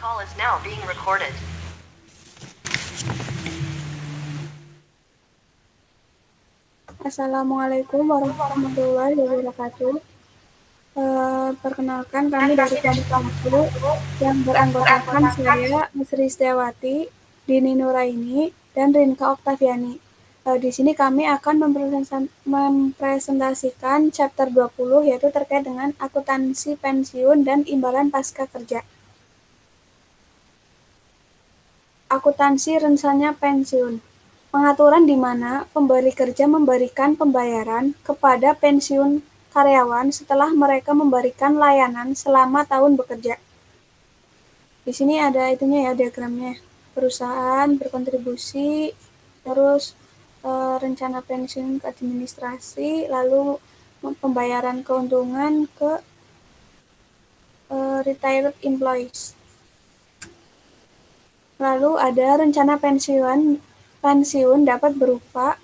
call is now being recorded. Assalamualaikum warahmatullahi wabarakatuh. Perkenalkan kami dari kelompok 1 yang beranggotakan saya, Sri Setiawati, Dini Nuraini, dan Rinka Oktaviani. Di sini kami akan mempresentasikan chapter 20 yaitu terkait dengan akuntansi pensiun dan imbalan pasca kerja. Akuntansi rencana pensiun. Pengaturan di mana pemberi kerja memberikan pembayaran kepada pensiun karyawan setelah mereka memberikan layanan selama tahun bekerja. Di sini ada itunya ya diagramnya. Perusahaan berkontribusi, terus rencana pensiun ke administrasi, lalu pembayaran keuntungan ke retired employees. Lalu ada rencana pensiun dapat berupa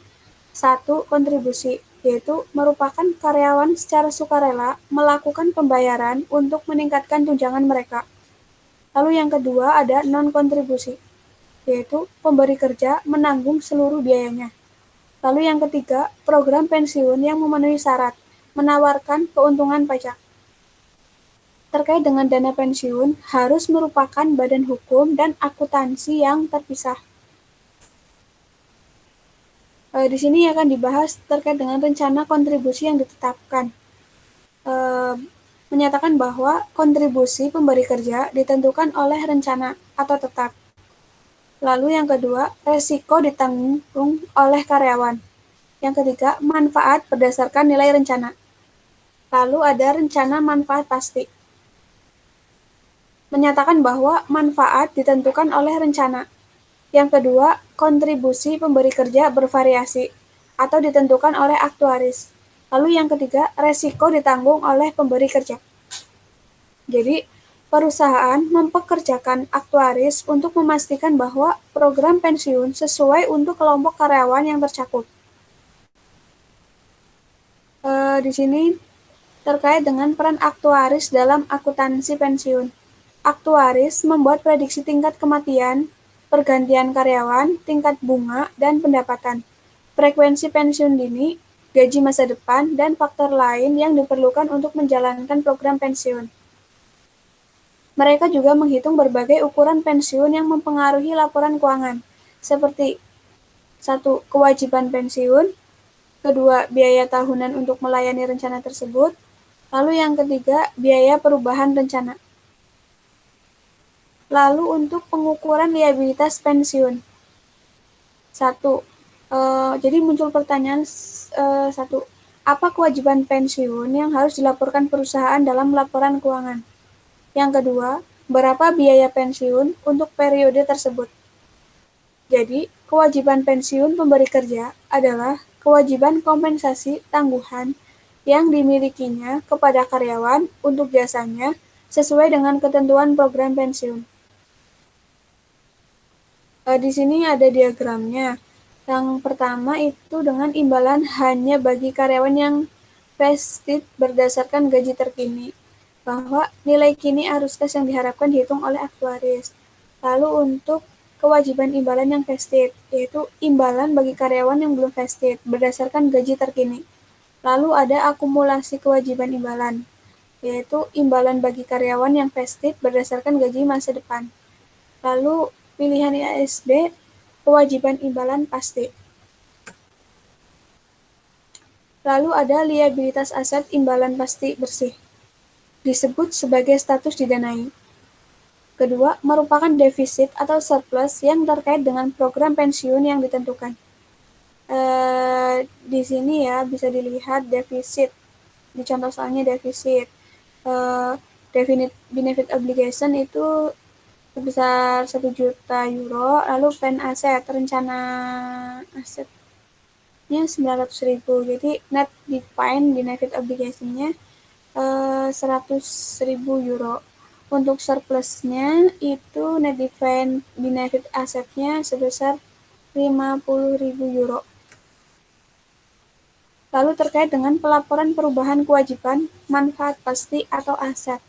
1. Kontribusi, yaitu merupakan karyawan secara sukarela melakukan pembayaran untuk meningkatkan tunjangan mereka. Lalu yang kedua ada non-kontribusi, yaitu pemberi kerja menanggung seluruh biayanya. Lalu yang ketiga, program pensiun yang memenuhi syarat, menawarkan keuntungan pajak. Terkait dengan dana pensiun, harus merupakan badan hukum dan akuntansi yang terpisah. Di sini akan dibahas terkait dengan rencana kontribusi yang ditetapkan. Menyatakan bahwa kontribusi pemberi kerja ditentukan oleh rencana atau tetap. Lalu yang kedua, resiko ditanggung oleh karyawan. Yang ketiga, manfaat berdasarkan nilai rencana. Lalu ada rencana manfaat pasti. Menyatakan bahwa manfaat ditentukan oleh rencana. Yang kedua, kontribusi pemberi kerja bervariasi atau ditentukan oleh aktuaris. Lalu yang ketiga, resiko ditanggung oleh pemberi kerja. Jadi, perusahaan mempekerjakan aktuaris untuk memastikan bahwa program pensiun sesuai untuk kelompok karyawan yang tercakup. Di sini terkait dengan peran aktuaris dalam akuntansi pensiun. Aktuaris membuat prediksi tingkat kematian, pergantian karyawan, tingkat bunga, dan pendapatan, frekuensi pensiun dini, gaji masa depan, dan faktor lain yang diperlukan untuk menjalankan program pensiun. Mereka juga menghitung berbagai ukuran pensiun yang mempengaruhi laporan keuangan, seperti 1. Kewajiban pensiun, kedua, biaya tahunan untuk melayani rencana tersebut, lalu yang ketiga, biaya perubahan rencana. Lalu untuk pengukuran liabilitas pensiun. 1. Jadi muncul pertanyaan 1. Apa kewajiban pensiun yang harus dilaporkan perusahaan dalam laporan keuangan? Yang kedua, berapa biaya pensiun untuk periode tersebut? Jadi, kewajiban pensiun pemberi kerja adalah kewajiban kompensasi tangguhan yang dimilikinya kepada karyawan untuk jasanya sesuai dengan ketentuan program pensiun. Di sini ada diagramnya. Yang pertama itu dengan imbalan hanya bagi karyawan yang vested berdasarkan gaji terkini, bahwa nilai kini arus kas yang diharapkan dihitung oleh aktuaris. Lalu untuk kewajiban imbalan yang vested, yaitu imbalan bagi karyawan yang belum vested berdasarkan gaji terkini. Lalu ada akumulasi kewajiban imbalan, yaitu imbalan bagi karyawan yang vested berdasarkan gaji masa depan. Lalu pilihan IASB, kewajiban imbalan pasti. Lalu ada liabilitas aset imbalan pasti bersih, disebut sebagai status didanai. Kedua, merupakan defisit atau surplus yang terkait dengan program pensiun yang ditentukan. Di sini ya bisa dilihat defisit. Di contoh soalnya defisit. Definite benefit obligation itu sebesar 1 juta euro, lalu plan aset, rencana asetnya 900.000. Jadi net defined benefit obligation-nya 100.000 euro. Untuk surplusnya itu net defined benefit asetnya sebesar 50.000 euro. Lalu terkait dengan pelaporan perubahan kewajiban manfaat pasti atau aset,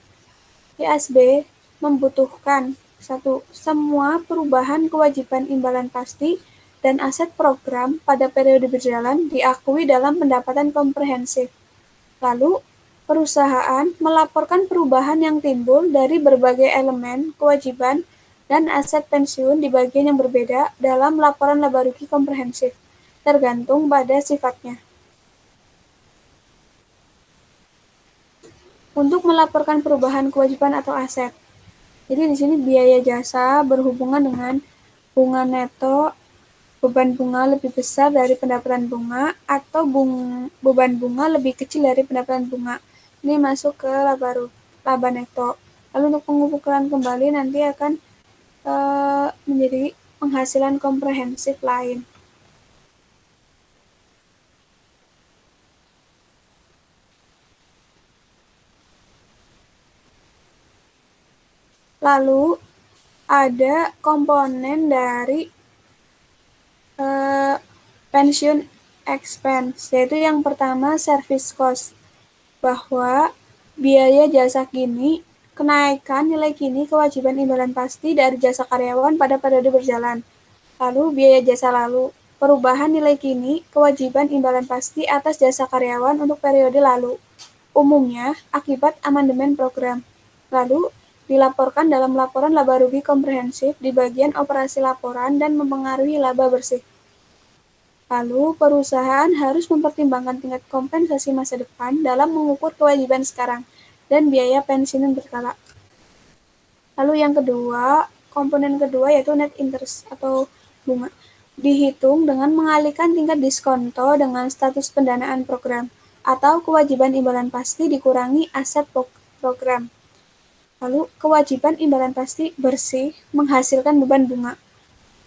IASB membutuhkan 1. Semua perubahan kewajiban imbalan pasti dan aset program pada periode berjalan diakui dalam pendapatan komprehensif. Lalu, perusahaan melaporkan perubahan yang timbul dari berbagai elemen kewajiban dan aset pensiun di bagian yang berbeda dalam laporan laba rugi komprehensif, tergantung pada sifatnya. Untuk melaporkan perubahan kewajiban atau aset. Jadi di sini biaya jasa berhubungan dengan bunga neto, beban bunga lebih besar dari pendapatan bunga, atau beban bunga lebih kecil dari pendapatan bunga. Ini masuk ke laba neto. Lalu untuk pengukuran kembali nanti akan menjadi penghasilan komprehensif lain. Lalu ada komponen dari pensiun expense, yaitu yang pertama service cost, bahwa biaya jasa kini, kenaikan nilai kini kewajiban imbalan pasti dari jasa karyawan pada periode berjalan. Lalu biaya jasa lalu, perubahan nilai kini kewajiban imbalan pasti atas jasa karyawan untuk periode lalu, umumnya akibat amandemen program. Lalu dilaporkan dalam laporan laba rugi komprehensif di bagian operasi laporan dan mempengaruhi laba bersih. Lalu, perusahaan harus mempertimbangkan tingkat kompensasi masa depan dalam mengukur kewajiban sekarang dan biaya pensiun berkala. Lalu yang kedua, komponen kedua yaitu net interest atau bunga. Dihitung dengan mengalihkan tingkat diskonto dengan status pendanaan program atau kewajiban imbalan pasti dikurangi aset program. Lalu, kewajiban imbalan pasti bersih menghasilkan beban bunga.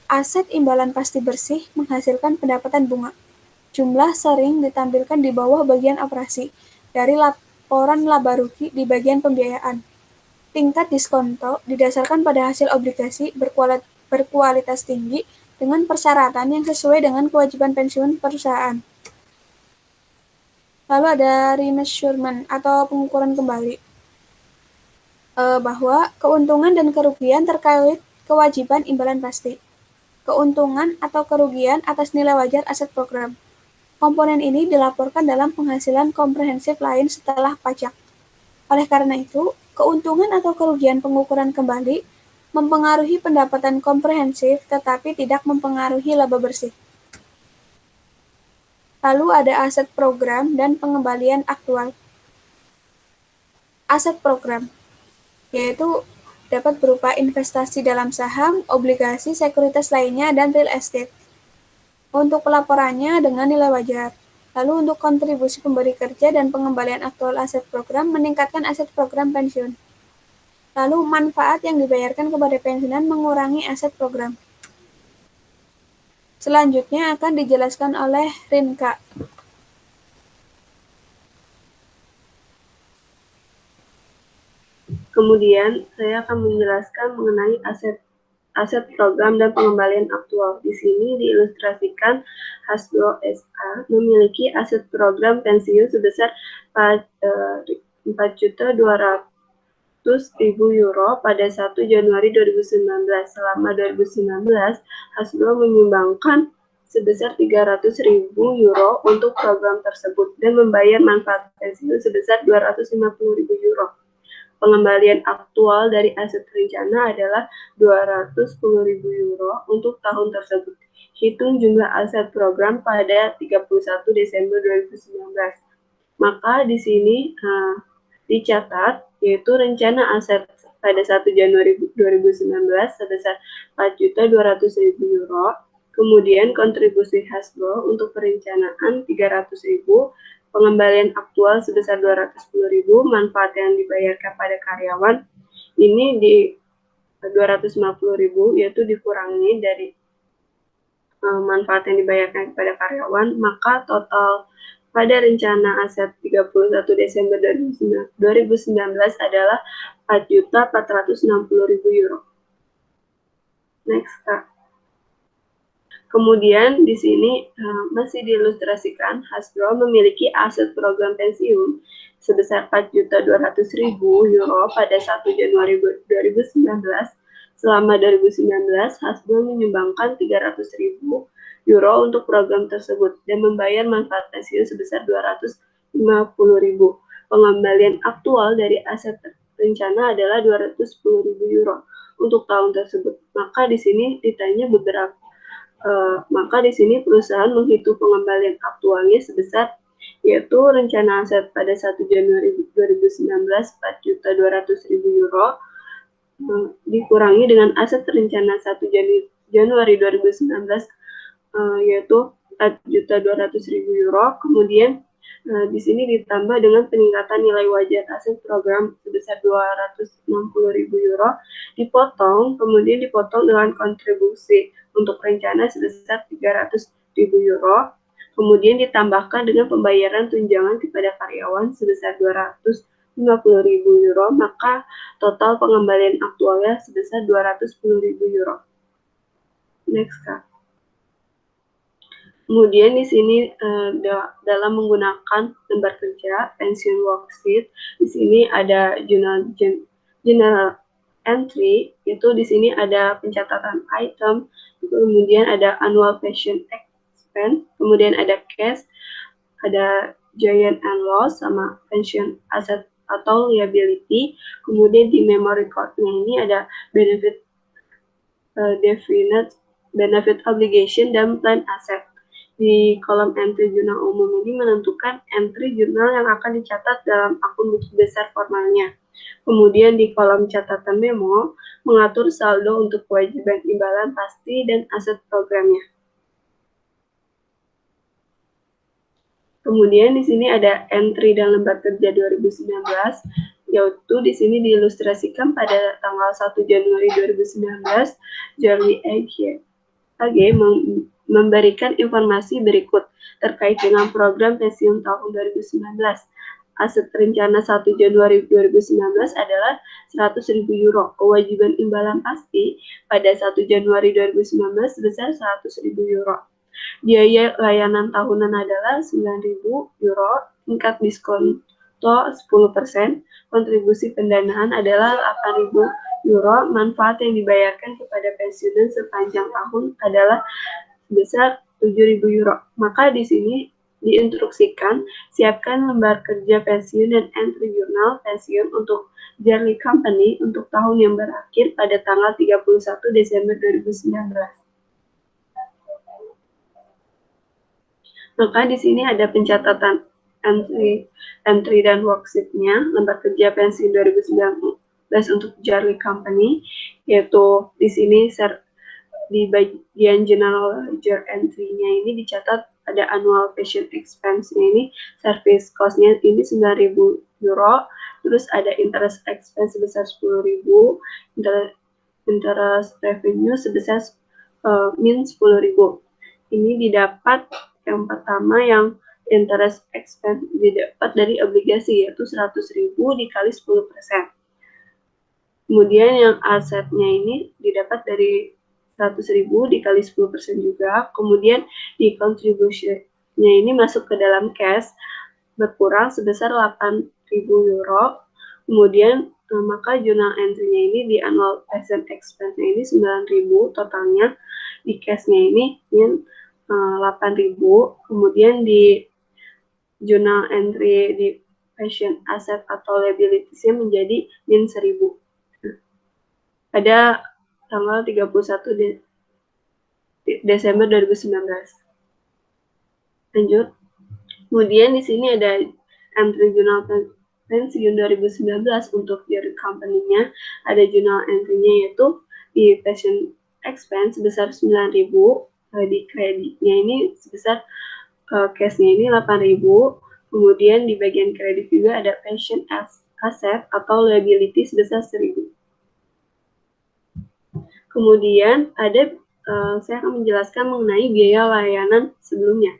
Aset imbalan pasti bersih menghasilkan pendapatan bunga. Jumlah sering ditampilkan di bawah bagian operasi dari laporan laba rugi di bagian pembiayaan. Tingkat diskonto didasarkan pada hasil obligasi berkualitas tinggi dengan persyaratan yang sesuai dengan kewajiban pensiun perusahaan. Lalu ada remeasurement atau pengukuran kembali, bahwa keuntungan dan kerugian terkait kewajiban imbalan pasti. Keuntungan atau kerugian atas nilai wajar aset program. Komponen ini dilaporkan dalam penghasilan komprehensif lain setelah pajak. Oleh karena itu, keuntungan atau kerugian pengukuran kembali mempengaruhi pendapatan komprehensif tetapi tidak mempengaruhi laba bersih. Lalu ada aset program dan pengembalian aktual. Aset program, yaitu dapat berupa investasi dalam saham, obligasi, sekuritas lainnya, dan real estate. Untuk pelaporannya dengan nilai wajar. Lalu untuk kontribusi pemberi kerja dan pengembalian aktual aset program meningkatkan aset program pensiun. Lalu manfaat yang dibayarkan kepada pensiunan mengurangi aset program. Selanjutnya akan dijelaskan oleh Rinka. Kemudian, saya akan menjelaskan mengenai aset program dan pengembalian aktual. Di sini diilustrasikan Hasbro SA memiliki aset program pensiun sebesar 4.200.000 euro pada 1 Januari 2019. Selama 2019, Hasbro menyumbangkan sebesar 300.000 euro untuk program tersebut dan membayar manfaat pensiun sebesar 250.000 euro. Pengembalian aktual dari aset rencana adalah 210.000 euro untuk tahun tersebut. Hitung jumlah aset program pada 31 Desember 2019. Maka di sini dicatat yaitu rencana aset pada 1 Januari 2019 sebesar 4.200.000 euro. Kemudian kontribusi Hasbro untuk perencanaan 300.000, pengembalian aktual sebesar 210.000, manfaat yang dibayarkan pada karyawan ini di 250.000 yaitu dikurangi dari manfaat yang dibayarkan kepada karyawan, maka total pada rencana aset 31 Desember 2019 adalah 4.460.000 euro. Next, Kak. Kemudian di sini masih diilustrasikan Hasbro memiliki aset program pensiun sebesar 4.200.000 euro pada 1 Januari 2019. Selama 2019, Hasbro menyumbangkan 300.000 euro untuk program tersebut dan membayar manfaat pensiun sebesar 250.000. Pengembalian aktual dari aset rencana adalah 210.000 euro untuk tahun tersebut. Maka di sini ditanya beberapa maka di sini perusahaan menghitung pengembalian aktualnya sebesar, yaitu rencana aset pada 1 Januari 2019 4.200.000 euro dikurangi dengan aset rencana 1 Januari 2019 yaitu 4.200.000 euro. Kemudian di sini ditambah dengan peningkatan nilai wajar aset program sebesar 260.000 euro, kemudian dipotong dengan kontribusi untuk rencana sebesar 300.000 euro, kemudian ditambahkan dengan pembayaran tunjangan kepada karyawan sebesar 250.000 euro, maka total pengembalian aktualnya sebesar 210.000 euro. Next, Kak. Kemudian di sini dalam menggunakan lembar kerja pensiun worksheet, di sini ada journal entry, itu di sini ada pencatatan item, kemudian ada annual pension expense, kemudian ada cash, ada giant and loss sama pension asset atau liability, kemudian di memory card-nya ini ada benefit definite benefit obligation dan plan asset. Di kolom entry jurnal umum ini menentukan entry jurnal yang akan dicatat dalam akun buku besar formalnya. Kemudian di kolom catatan memo mengatur saldo untuk kewajiban imbalan pasti dan aset programnya. Kemudian di sini ada entry dan lembar kerja 2019, yaitu di sini diilustrasikan pada tanggal 1 Januari 2019, Jerry AG memberikan informasi berikut terkait dengan program pensiun tahun 2019. Aset rencana 1 Januari 2019 adalah 100.000 euro. Kewajiban imbalan pasti pada 1 Januari 2019 sebesar 100.000 euro. Biaya layanan tahunan adalah 9.000 euro, tingkat diskon 10%, kontribusi pendanaan adalah 8.000 euro, manfaat yang dibayarkan kepada pensiunan sepanjang tahun adalah sebesar 7.000 euro. Maka di sini diinstruksikan siapkan lembar kerja pensiun dan entry jurnal pensiun untuk Jarley Company untuk tahun yang berakhir pada tanggal 31 Desember 2019. Maka di sini ada pencatatan entry dan worksheet-nya, lembar kerja pensiun 2019 untuk Jarley Company, yaitu di sini di bagian general ledger entry-nya ini dicatat ada annual pension expense-nya ini, service cost-nya ini 9.000 euro, terus ada interest expense sebesar 10.000, interest revenue sebesar min 10.000. Ini didapat yang pertama yang interest expense didapat dari obligasi yaitu 100.000 dikali 10%. Kemudian yang asetnya ini didapat dari 100.000 dikali 10% juga. Kemudian di kontribusinya ini masuk ke dalam cash berkurang sebesar 8.000 euro. Kemudian maka jurnal entry-nya ini di annual pension expense-nya ini 9.000 totalnya. Di cash-nya ini 8.000. Kemudian di jurnal entry di pension asset atau liabilities-nya menjadi min 1.000. Pada tanggal 31 Desember 2019. Lanjut. Kemudian di sini ada entry jurnal pensiun 2019 untuk Jarley Company-nya. Ada jurnal entry-nya yaitu di pension expense sebesar 9.000, di kreditnya ini sebesar cash-nya ini 8.000. Kemudian di bagian kredit juga ada pension asset atau liability sebesar 1.000. Kemudian ada saya akan menjelaskan mengenai biaya layanan sebelumnya,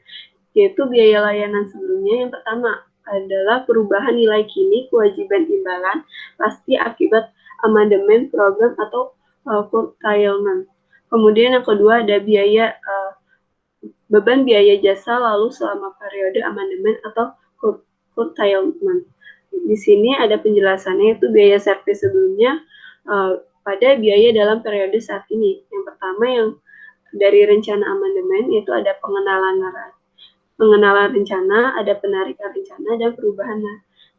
yaitu biaya layanan sebelumnya yang pertama adalah perubahan nilai kini kewajiban imbalan pasti akibat amandemen program atau curtailment. Kemudian yang kedua ada biaya beban biaya jasa lalu selama periode amandemen atau curtailment. Di sini ada penjelasannya, yaitu biaya servis sebelumnya pada biaya dalam periode saat ini. Yang pertama yang dari rencana amandemen yaitu ada pengenalan rencana, ada penarikan rencana, dan perubahan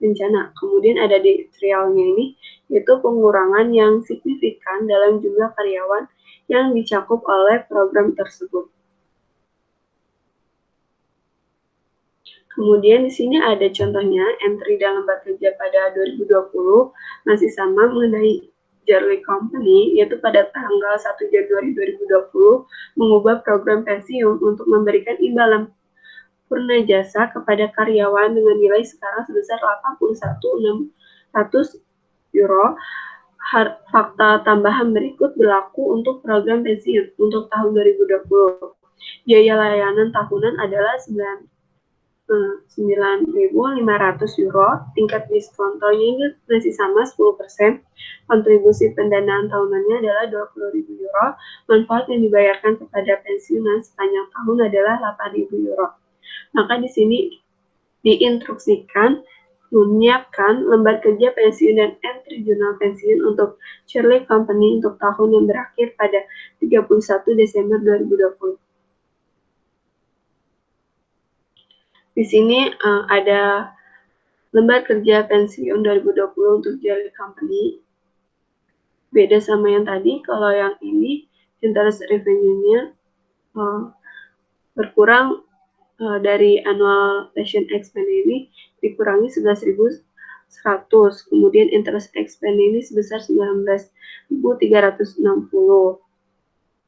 rencana. Kemudian ada di trialnya ini, yaitu pengurangan yang signifikan dalam jumlah karyawan yang dicakup oleh program tersebut. Kemudian di sini ada contohnya, entry dalam lembar kerja pada 2020 masih sama mengenai Jarley Company, yaitu pada tanggal 1 Januari 2020 mengubah program pensiun untuk memberikan imbalan purna jasa kepada karyawan dengan nilai sekarang sebesar 81.600 euro. Fakta tambahan berikut berlaku untuk program pensiun untuk tahun 2020. Biaya layanan tahunan adalah 9.500 euro, tingkat diskontonya ini masih sama 10%, kontribusi pendanaan tahunannya adalah 20.000 euro, manfaat yang dibayarkan kepada pensiunan sepanjang tahun adalah 8.000 euro. Maka di sini diinstruksikan menyiapkan lembar kerja pensiun dan entry jurnal pensiun untuk Jarley Company untuk tahun yang berakhir pada 31 Desember 2020. Di sini ada lembar kerja pensiun 2020 untuk Jarley Company. Beda sama yang tadi, kalau yang ini interest revenue-nya berkurang dari annual pension expense ini dikurangi 11.100, kemudian interest expense ini sebesar 19.360.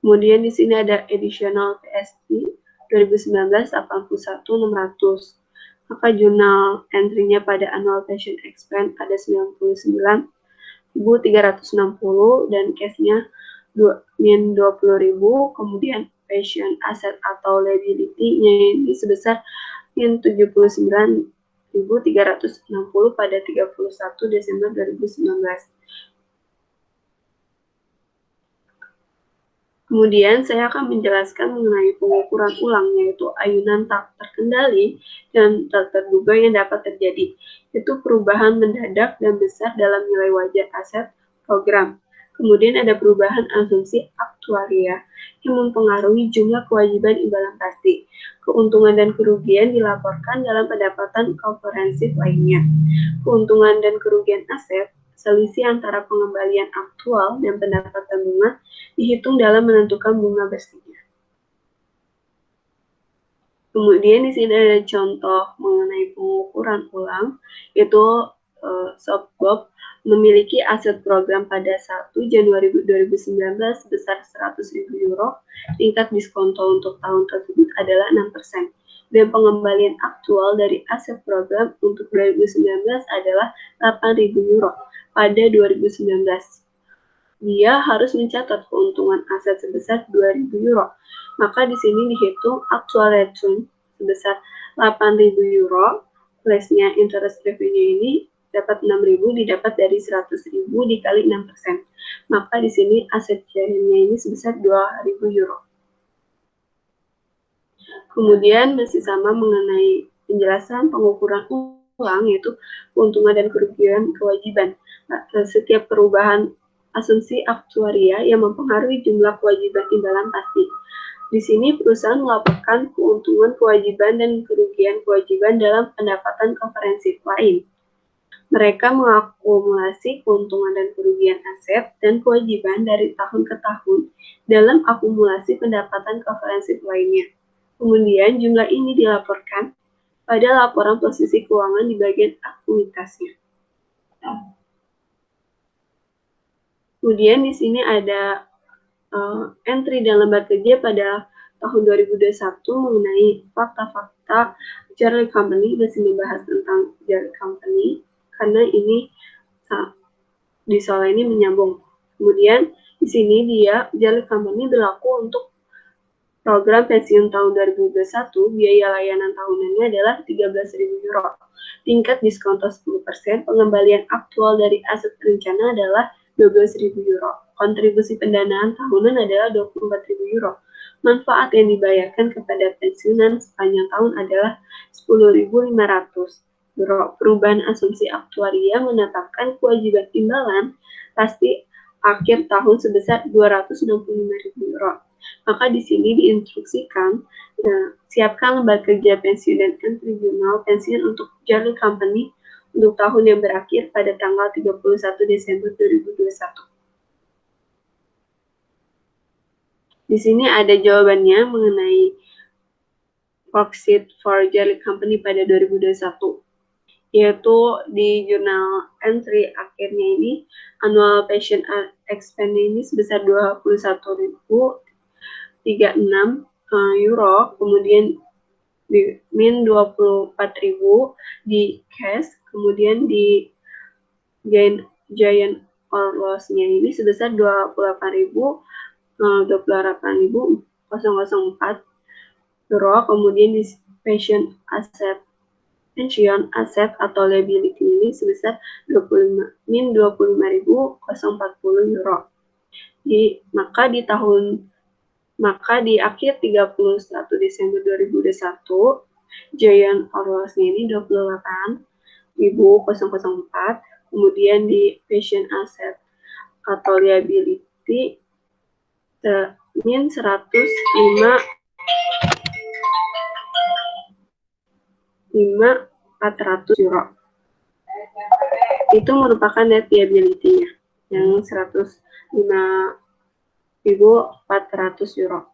Kemudian di sini ada additional PST 2019 81.600. Maka jurnal entry-nya pada annual pension expense ada 99.360 dan cash-nya min 20.000, kemudian pension asset atau liability-nya ini sebesar min 79.360 pada 31 Desember 2019. Kemudian saya akan menjelaskan mengenai pengukuran ulang, yaitu ayunan tak terkendali dan tak terduga yang dapat terjadi, yaitu perubahan mendadak dan besar dalam nilai wajar aset program. Kemudian ada perubahan asumsi aktuaria yang mempengaruhi jumlah kewajiban imbalan pasti. Keuntungan dan kerugian dilaporkan dalam pendapatan komprehensif lainnya. Keuntungan dan kerugian aset, selisih antara pengembalian aktual dan pendapatan bunga dihitung dalam menentukan bunga bersihnya. Kemudian di sini ada contoh mengenai pengukuran ulang, yaitu Softbob memiliki aset program pada 1 Januari 2019 sebesar 100.000 euro, tingkat diskonto untuk tahun tersebut adalah 6%, dan pengembalian aktual dari aset program untuk 2019 adalah 8.000 euro pada 2019. Dia harus mencatat keuntungan aset sebesar 2.000 euro. Maka di sini dihitung actual return sebesar 8.000 euro, plus-nya interest revenue ini dapat 6.000 didapat dari 100.000 dikali 6%. Maka di sini aset jarinya ini sebesar 2.000 euro. Kemudian masih sama mengenai penjelasan pengukuran ulang, yaitu keuntungan dan kerugian kewajiban. Setiap perubahan asumsi aktuaria yang mempengaruhi jumlah kewajiban imbalan pasti. Di sini perusahaan melaporkan keuntungan kewajiban dan kerugian kewajiban dalam pendapatan komprehensif lain. Mereka mengakumulasi keuntungan dan kerugian aset dan kewajiban dari tahun ke tahun dalam akumulasi pendapatan komprehensif lainnya. Kemudian jumlah ini dilaporkan pada laporan posisi keuangan di bagian akuitasnya. Kemudian di sini ada entry dan lembar kerja pada tahun 2021 mengenai fakta-fakta Jarley Company, masih membahas tentang Jarley Company karena ini di soal ini menyambung. Kemudian di sini Jarley Company berlaku untuk program pensiun tahun 2021, biaya layanan tahunannya adalah 13.000 euro. Tingkat diskonto 10%, pengembalian aktual dari aset rencana adalah 12.000 euro. Kontribusi pendanaan tahunan adalah 24.000 euro. Manfaat yang dibayarkan kepada pensiunan sepanjang tahun adalah 10.500 euro. Perubahan asumsi aktuaria menetapkan kewajiban imbalan pasti akhir tahun sebesar 265.000 euro. Maka di sini diinstruksikan siapkan lembaga kerja pensiun dan entry jurnal pensiun untuk Jarley Company untuk tahun yang berakhir pada tanggal 31 Desember 2021. Di sini ada jawabannya mengenai worksheet for Jarley Company pada 2021, yaitu di jurnal entry akhirnya ini annual pension expense ini sebesar 21.036 euro, kemudian di min 24.000 di cash, kemudian di giant or loss-nya ini sebesar 28.004 euro, kemudian di pension atau liability ini sebesar 25.040 euro. Maka di akhir 31 Desember 2021, giant or loss-nya ini 28.004, kemudian di pension asset atau liability min 105.400 euro. Itu merupakan net liability-nya yang 105.400 euro.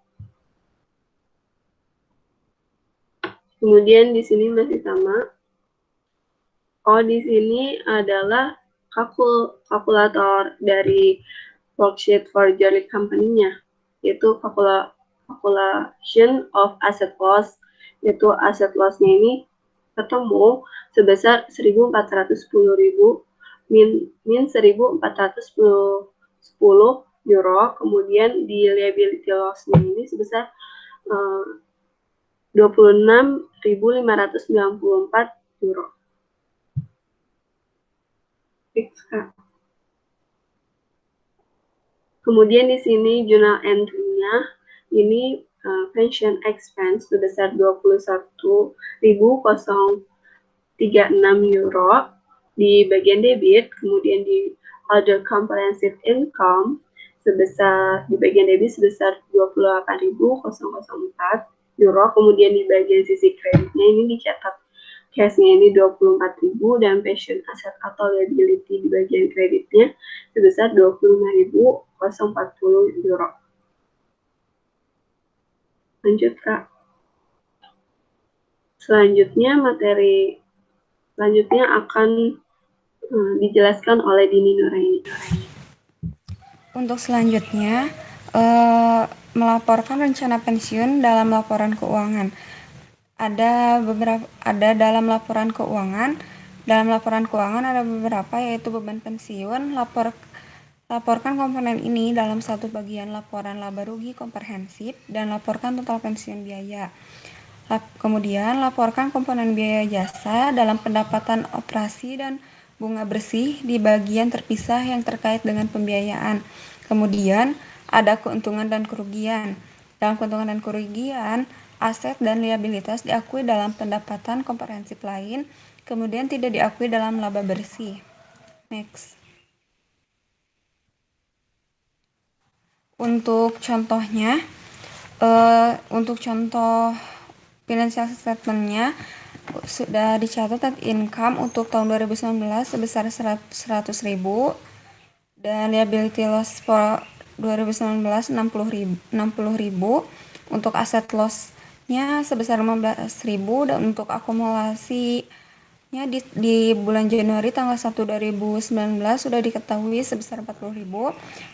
Kemudian di sini masih sama. Di sini adalah kalkulator dari worksheet for Jarley Company-nya, yaitu calculation of asset loss, yaitu asset loss-nya ini ketemu sebesar 1.410.000 min 1.410 euro, kemudian di liability loss-nya ini sebesar 26.594 euro. Kemudian di sini jurnal entry-nya ini pension expense sebesar 21.036 euro di bagian debit, kemudian di other comprehensive income di bagian debit sebesar 28.004 euro, kemudian di bagian sisi kreditnya ini dicatat cash-nya ini 24.000 dan pension asset atau liability di bagian kreditnya sebesar 25.040 euro. Lanjut, Kak. Materi selanjutnya akan dijelaskan oleh Dini Nuraini. Untuk selanjutnya, melaporkan rencana pensiun dalam laporan keuangan. Ada dalam laporan keuangan. Dalam laporan keuangan ada beberapa, yaitu beban pensiun. Laporkan komponen ini dalam satu bagian laporan laba rugi komprehensif dan laporkan total pensiun biaya. Kemudian laporkan komponen biaya jasa dalam pendapatan operasi dan bunga bersih di bagian terpisah yang terkait dengan pembiayaan. Kemudian ada keuntungan dan kerugian. Dalam keuntungan dan kerugian, aset dan liabilitas diakui dalam pendapatan komprehensif lain, kemudian tidak diakui dalam laba bersih. Next. Untuk contohnya, untuk contoh financial statement-nya sudah dicatat net income untuk tahun 2019 sebesar 100.000 dan liability loss for 2019 60.000. Untuk aset loss-nya sebesar 15.000 dan untuk akumulasinya di bulan Januari tanggal 1 2019 sudah diketahui sebesar 40.000.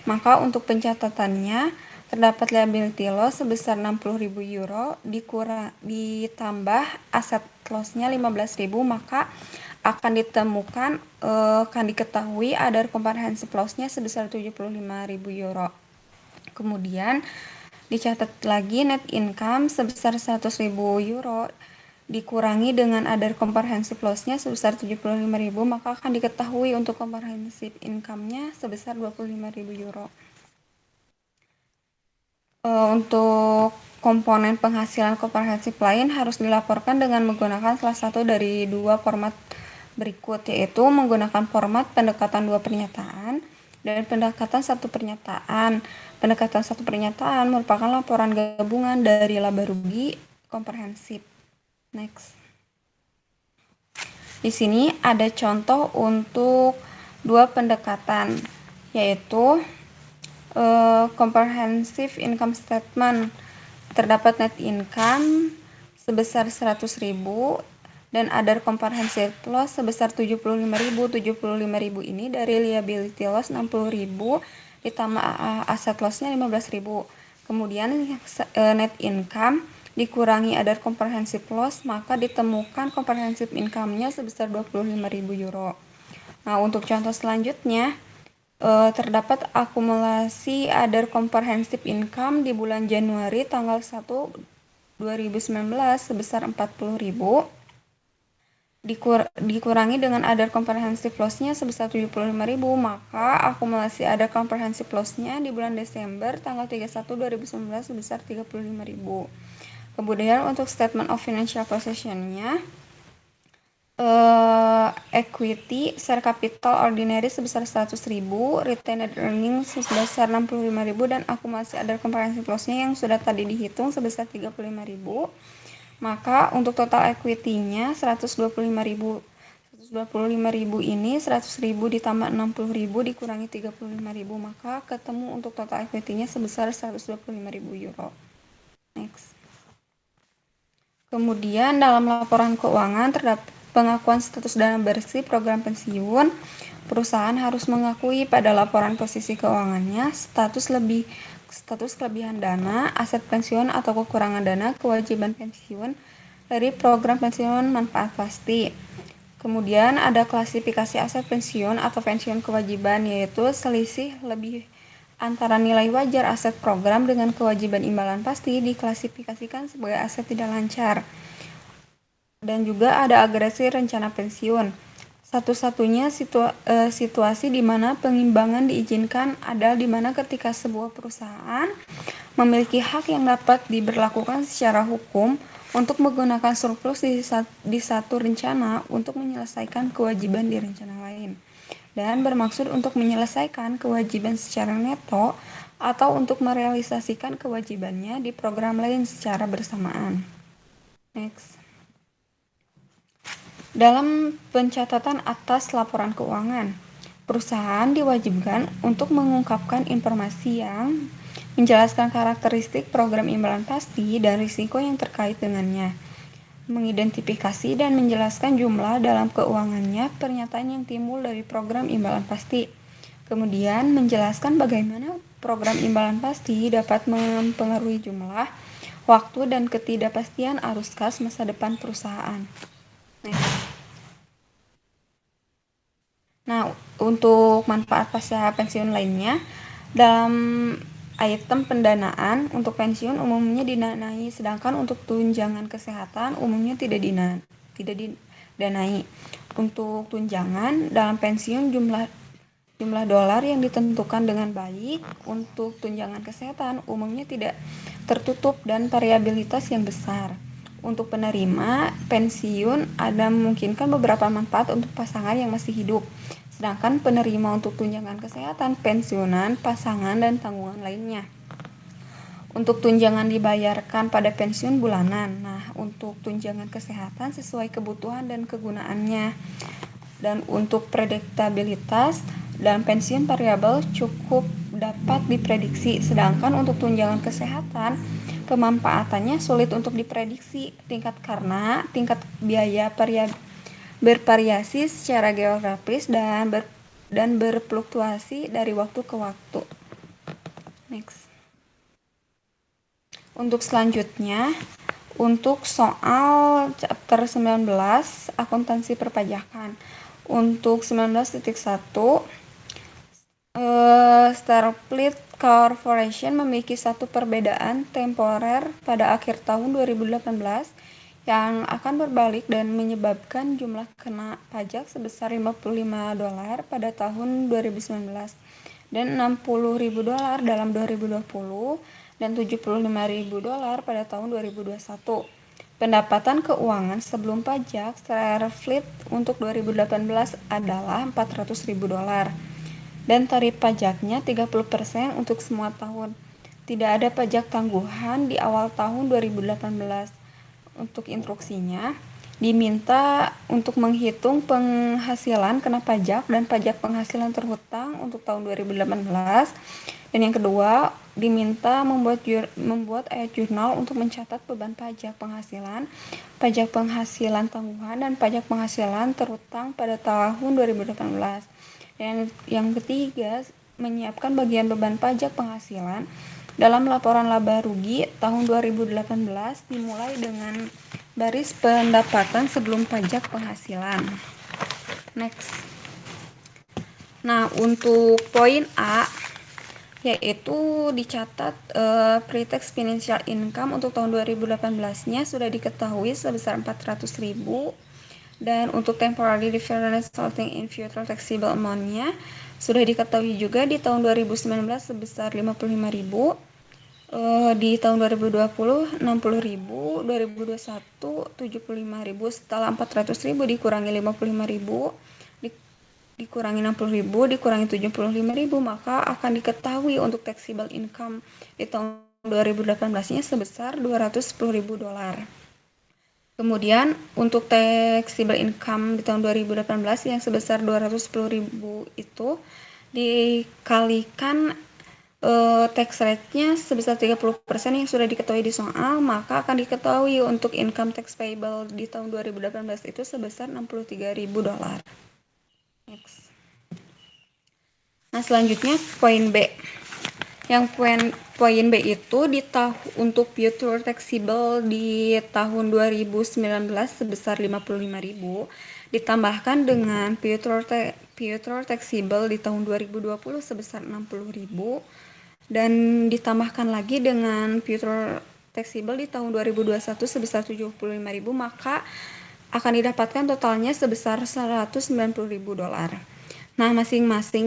Maka untuk pencatatannya terdapat liability loss sebesar 60.000 euro ditambah aset loss-nya 15.000, maka akan diketahui ada comprehensive loss-nya sebesar 75.000 euro. Kemudian dicatat lagi net income sebesar 100.000 euro dikurangi dengan other comprehensive loss-nya sebesar 75.000, maka akan diketahui untuk comprehensive income-nya sebesar 25.000 euro. Untuk komponen penghasilan komprehensif lain harus dilaporkan dengan menggunakan salah satu dari dua format berikut, yaitu menggunakan format pendekatan dua pernyataan dan pendekatan satu pernyataan. Pendekatan satu pernyataan merupakan laporan gabungan dari laba rugi komprehensif. Next. Di sini ada contoh untuk dua pendekatan, yaitu comprehensive income statement. Terdapat net income sebesar 100.000 dan other comprehensive loss sebesar 75.000. 75.000 ini dari liability loss 60.000 ditambah asset lossnya 15.000. Kemudian net income dikurangi other comprehensive loss, maka ditemukan comprehensive income-nya sebesar 25.000 euro. Nah, untuk contoh selanjutnya, terdapat akumulasi other comprehensive income di bulan Januari tanggal 1 2019 sebesar 40.000 dikurangi dengan other comprehensive loss-nya sebesar 75.000, maka akumulasi other comprehensive loss-nya di bulan Desember tanggal 31 2019 sebesar 35.000. Kemudian untuk statement of financial position-nya, equity share capital ordinary sebesar 100.000, retained earnings sebesar 65.000, dan akumulasi other comprehensive loss-nya yang sudah tadi dihitung sebesar 35.000. Maka untuk total equity-nya 125.000. 125.000 ini 100.000 ditambah 60.000 dikurangi 35.000, maka ketemu untuk total equity-nya sebesar 125.000 euro. Next. Kemudian dalam laporan keuangan terdapat pengakuan status dana bersih program pensiun. Perusahaan harus mengakui pada laporan posisi keuangannya status kelebihan dana, aset pensiun atau kekurangan dana, kewajiban pensiun dari program pensiun manfaat pasti. Kemudian ada klasifikasi aset pensiun atau pensiun kewajiban, yaitu selisih lebih antara nilai wajar aset program dengan kewajiban imbalan pasti diklasifikasikan sebagai aset tidak lancar. Dan juga ada agregasi rencana pensiun. Satu-satunya situasi di mana pengimbangan diizinkan adalah di mana ketika sebuah perusahaan memiliki hak yang dapat diberlakukan secara hukum untuk menggunakan surplus di satu rencana untuk menyelesaikan kewajiban di rencana lain, dan bermaksud untuk menyelesaikan kewajiban secara neto atau untuk merealisasikan kewajibannya di program lain secara bersamaan. Next. Dalam pencatatan atas laporan keuangan, perusahaan diwajibkan untuk mengungkapkan informasi yang menjelaskan karakteristik program imbalan pasti dan risiko yang terkait dengannya, mengidentifikasi dan menjelaskan jumlah dalam keuangannya pernyataan yang timbul dari program imbalan pasti, kemudian menjelaskan bagaimana program imbalan pasti dapat mempengaruhi jumlah, waktu, dan ketidakpastian arus kas masa depan perusahaan. Nah, untuk manfaat pasca pensiun lainnya, dalam item pendanaan untuk pensiun umumnya didanai, sedangkan untuk tunjangan kesehatan umumnya tidak didanai. Untuk tunjangan dalam pensiun jumlah dolar yang ditentukan dengan baik. Untuk tunjangan kesehatan umumnya tidak tertutup dan variabilitas yang besar. Untuk penerima pensiun ada memungkinkan beberapa manfaat untuk pasangan yang masih hidup, sedangkan penerima untuk tunjangan kesehatan, pensiunan, pasangan, dan tanggungan lainnya. Untuk tunjangan dibayarkan pada pensiun bulanan. Nah, untuk tunjangan kesehatan sesuai kebutuhan dan kegunaannya. Dan untuk prediktabilitas dalam pensiun variabel cukup dapat diprediksi, sedangkan untuk tunjangan kesehatan pemanfaatannya sulit untuk diprediksi karena tingkat biaya bervariasi secara geografis dan berfluktuasi dari waktu ke waktu. Next. Untuk selanjutnya, untuk soal chapter 19 akuntansi perpajakan. Untuk 19.1 Starfleet Corporation memiliki satu perbedaan temporer pada akhir tahun 2018 yang akan berbalik dan menyebabkan jumlah kena pajak sebesar $55 pada tahun 2019 dan $60.000 dalam 2020 dan $75.000 pada tahun 2021. Pendapatan keuangan sebelum pajak Starfleet untuk 2018 adalah $400.000. dan tarif pajaknya 30% untuk semua tahun. Tidak ada pajak tangguhan di awal tahun 2018. Untuk instruksinya, diminta untuk menghitung penghasilan kena pajak dan pajak penghasilan terhutang untuk tahun 2018. Dan yang kedua, diminta membuat ayat jurnal untuk mencatat beban pajak penghasilan tangguhan, dan pajak penghasilan terhutang pada tahun 2018. Dan yang ketiga, menyiapkan bagian beban pajak penghasilan dalam laporan laba rugi tahun 2018 dimulai dengan baris pendapatan sebelum pajak penghasilan. Next. Nah, untuk poin A yaitu dicatat pre-tax financial income untuk tahun 2018-nya sudah diketahui sebesar 400.000, dan untuk temporary difference resulting in future taxable amount-nya sudah diketahui juga di tahun 2019 sebesar 55.000, di tahun 2020 60.000, 2021 75.000. Setelah 400.000 dikurangi 55.000 dikurangi 60.000 dikurangi 75.000, maka akan diketahui untuk taxable income di tahun 2018-nya sebesar $210.000. Kemudian untuk taxable income di tahun 2018 yang sebesar 210.000 itu dikalikan tax rate-nya sebesar 30% yang sudah diketahui di soal, maka akan diketahui untuk income tax payable di tahun 2018 itu sebesar $63.000. Next. Nah, selanjutnya poin B. Yang poin B itu untuk future taxable di tahun 2019 sebesar 55.000 ditambahkan dengan future taxable di tahun 2020 sebesar 60.000 dan ditambahkan lagi dengan future taxable di tahun 2021 sebesar 75.000, maka akan didapatkan totalnya sebesar $190.000. Nah, masing-masing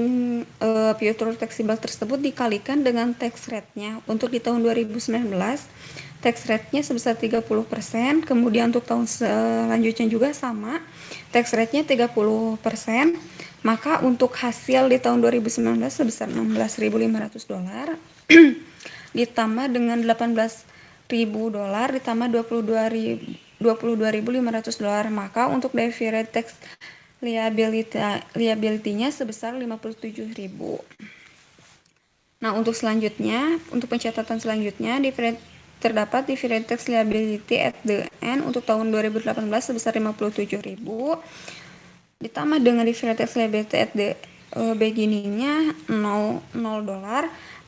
future taxable tersebut dikalikan dengan tax rate-nya. Untuk di tahun 2019, tax rate-nya sebesar 30%, kemudian untuk tahun selanjutnya juga sama, tax rate-nya 30%, maka untuk hasil di tahun 2019 sebesar $16.500, ditambah dengan $18.000 ditambah $22.500, maka untuk deferred tax liability-nya sebesar 57.000. Nah, untuk pencatatan selanjutnya terdapat deferred tax liability at the end untuk tahun 2018 sebesar 57.000 ditambah dengan deferred tax liability at the beginning-nya $0,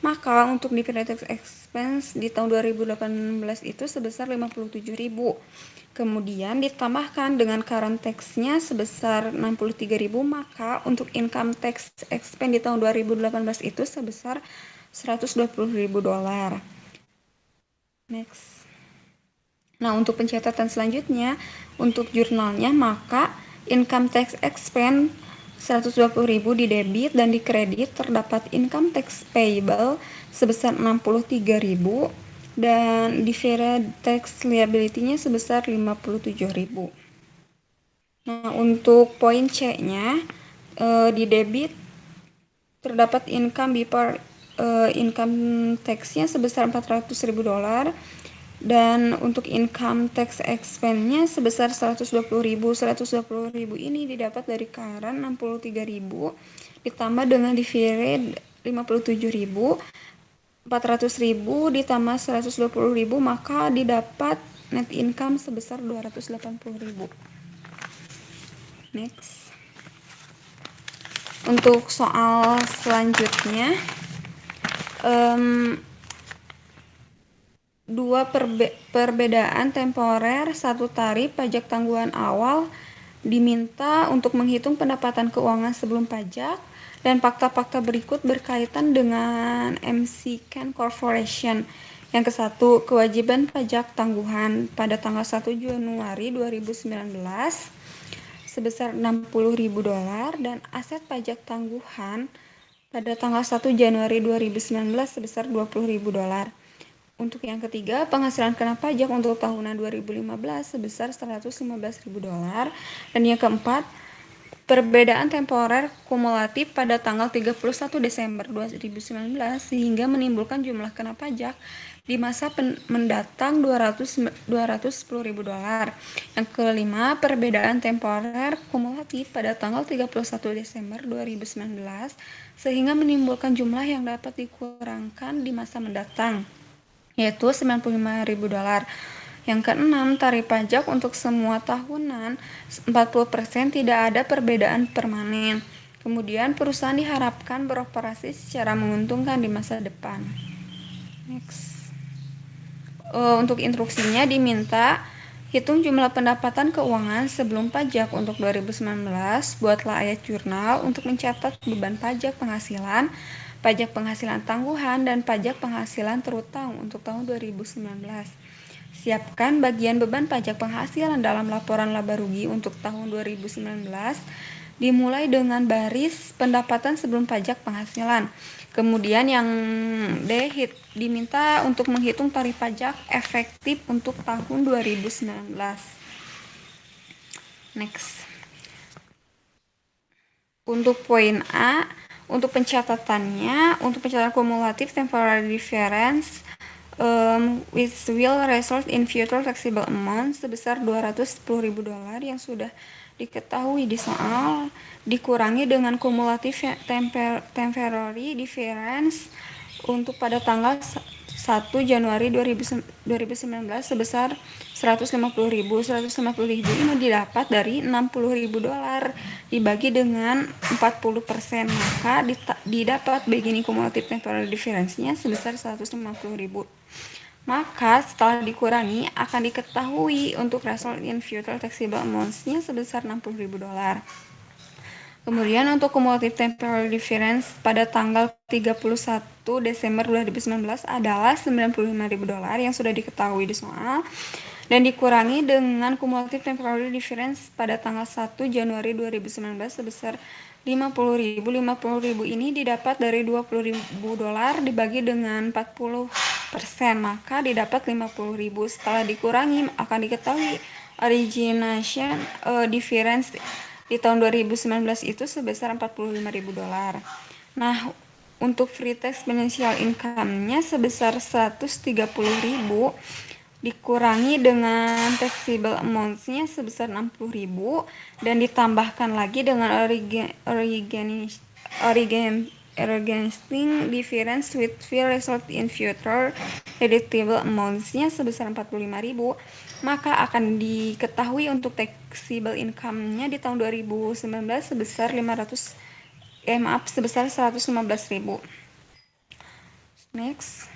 maka untuk deferred tax expense di tahun 2018 itu sebesar 57.000. Kemudian ditambahkan dengan current tax-nya sebesar 63.000, maka untuk income tax expense di tahun 2018 itu sebesar $120.000. Next. Nah, untuk pencatatan selanjutnya, untuk jurnalnya, maka income tax expense 120.000 di debit dan di kredit terdapat income tax payable sebesar 63.000 dan deferred tax liability-nya sebesar 57.000. Nah, untuk poin C-nya di debit terdapat income before income tax-nya sebesar $400.000 dan untuk income tax expense-nya sebesar 120.000. 120.000 ini didapat dari current 63.000 ditambah dengan deferred 57.000. 400.000 ditambah 120.000, maka didapat net income sebesar 280.000. Next. Untuk soal selanjutnya, dua perbedaan temporer, satu tarif pajak tangguhan awal diminta untuk menghitung pendapatan keuangan sebelum pajak, dan fakta-fakta berikut berkaitan dengan McCann Corporation. Yang ke-1, kewajiban pajak tangguhan pada tanggal 1 Januari 2019 sebesar $60.000 dan aset pajak tangguhan pada tanggal 1 Januari 2019 sebesar $20.000. Untuk yang ketiga, penghasilan kena pajak untuk tahunan 2015 sebesar $115.000 dan yang keempat, perbedaan temporer kumulatif pada tanggal 31 Desember 2019 sehingga menimbulkan jumlah kena pajak di masa mendatang $210.000. Yang kelima, perbedaan temporer kumulatif pada tanggal 31 Desember 2019 sehingga menimbulkan jumlah yang dapat dikurangkan di masa mendatang, yaitu $95.000. Yang keenam, tarif pajak untuk semua tahunan 40% tidak ada perbedaan permanen. Kemudian perusahaan diharapkan beroperasi secara menguntungkan di masa depan. Next. Untuk instruksinya diminta hitung jumlah pendapatan keuangan sebelum pajak untuk 2019, buatlah ayat jurnal untuk mencatat beban pajak penghasilan tangguhan, dan pajak penghasilan terutang untuk tahun 2019. Siapkan bagian beban pajak penghasilan dalam laporan laba rugi untuk tahun 2019, dimulai dengan baris pendapatan sebelum pajak penghasilan. Kemudian yang D, diminta untuk menghitung tarif pajak efektif untuk tahun 2019. Next. Untuk poin A, untuk pencatatannya, untuk pencatatan kumulatif temporary difference which will result in future taxable amount sebesar $210.000 yang sudah diketahui di soal, dikurangi dengan kumulatif temporary difference untuk pada tanggal 1 Januari 2019 sebesar $150.000. $150.000 ini didapat dari $60.000 dibagi dengan 40%, maka didapat beginning cumulative temporary difference-nya sebesar $150.000. Maka setelah dikurangi akan diketahui untuk result in future taxable amounts-nya sebesar $60.000. Kemudian untuk cumulative temporary difference pada tanggal 31 Desember 2019 adalah $95.000 yang sudah diketahui di soal, dan dikurangi dengan cumulative temporary difference pada tanggal 1 Januari 2019 sebesar $50.000. $50.000 ini didapat dari $20.000 dibagi dengan 40%, maka didapat $50.000. Setelah dikurangi akan diketahui origination difference di tahun 2019 itu sebesar $45.000. Nah, untuk free tax beneficial income-nya sebesar $130.000 dikurangi dengan taxable amounts-nya sebesar $60.000 dan ditambahkan lagi dengan originating difference with will result in future deductible amounts-nya sebesar $45.000, maka akan diketahui untuk taxable income-nya di tahun 2019 sebesar sebesar $115.000. Next.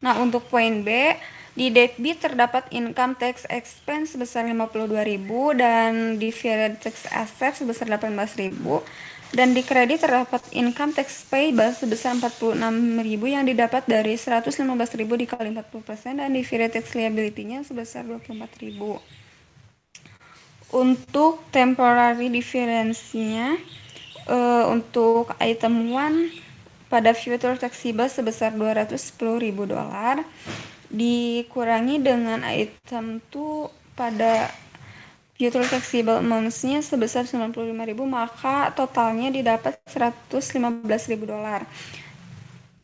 Nah, untuk poin B, di debit terdapat income tax expense sebesar $52.000 dan divided tax asset sebesar $18.000, dan di kredit terdapat income tax payable sebesar $46.000 yang didapat dari $115.000 dikali 40% dan divided tax liability-nya sebesar $24.000. Untuk temporary difference-nya untuk item 1 pada future taxable sebesar $210.000 dikurangi dengan item 2 pada future taxable amounts-nya sebesar $95.000, maka totalnya didapat $115.000.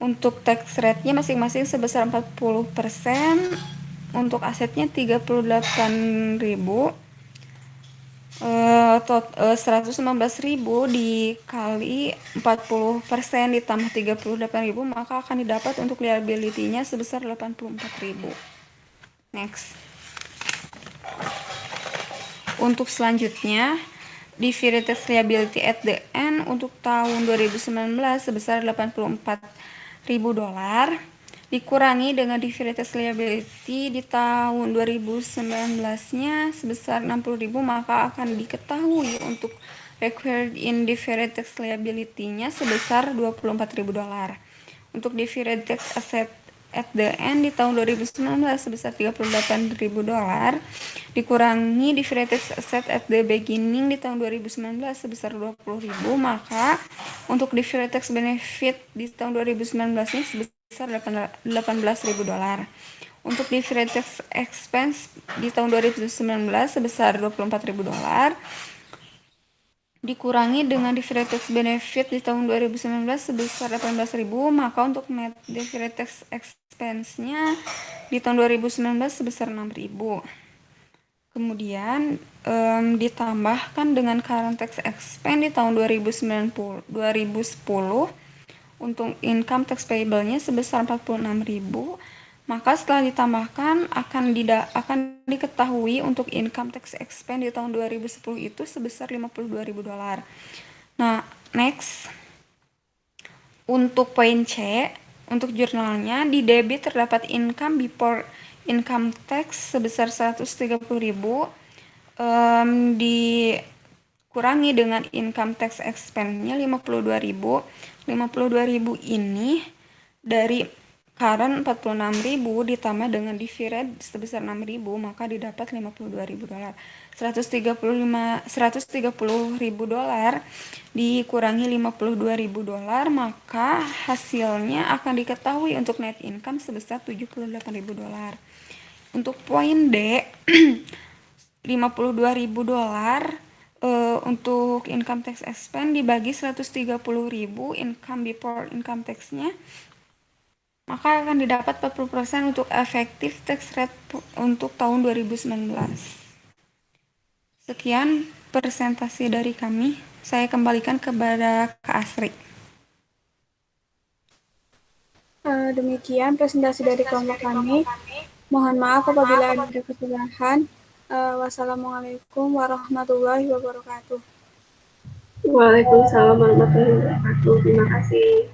Untuk tax rate-nya masing-masing sebesar 40%, untuk asetnya $38.000. 119.000 dikali 40% ditambah 38.000, maka akan didapat untuk liability-nya sebesar 84.000. Next. Untuk selanjutnya, divided tax liability at the end untuk tahun 2019 sebesar $84.000 dikurangi dengan divided tax liability di tahun 2019-nya sebesar $60.000, maka akan diketahui untuk required in divided tax liability-nya sebesar $24.000. Untuk divided tax asset at the end di tahun 2019 sebesar $38.000 dikurangi deferred tax asset at the beginning di tahun 2019 sebesar $20.000, maka untuk deferred tax benefit di tahun 2019 ini sebesar $18.000. Untuk deferred tax expense di tahun 2019 sebesar $24.000 dikurangi dengan deferred tax benefit di tahun 2019 sebesar $18.000, maka untuk net deferred tax expense-nya di tahun 2019 sebesar $6.000. Kemudian ditambahkan dengan current tax expense di tahun 2010 untuk income tax payable-nya sebesar $46.000, maka setelah ditambahkan akan diketahui untuk income tax expense di tahun 2010 itu sebesar $52.000. Nah, next. Untuk poin C, untuk jurnalnya di debit terdapat income before income tax sebesar $130.000 dikurangi dengan income tax expense-nya $52.000. $52.000 ini dari current $46.000 ditambah dengan deferred sebesar $6.000, maka didapat $52.000. $130.000 dikurangi $52.000, maka hasilnya akan diketahui untuk net income sebesar $78.000. Untuk poin D, $52.000 untuk income tax expense dibagi $130.000 income before income tax-nya, maka akan didapat 40% untuk effective tax rate untuk tahun 2019. Sekian presentasi dari kami. Saya kembalikan kepada Kak Asri. Demikian presentasi dari kelompok kami. Mohon maaf apabila ada kesalahan. Wassalamualaikum warahmatullahi wabarakatuh. Waalaikumsalam warahmatullahi wabarakatuh. Terima kasih.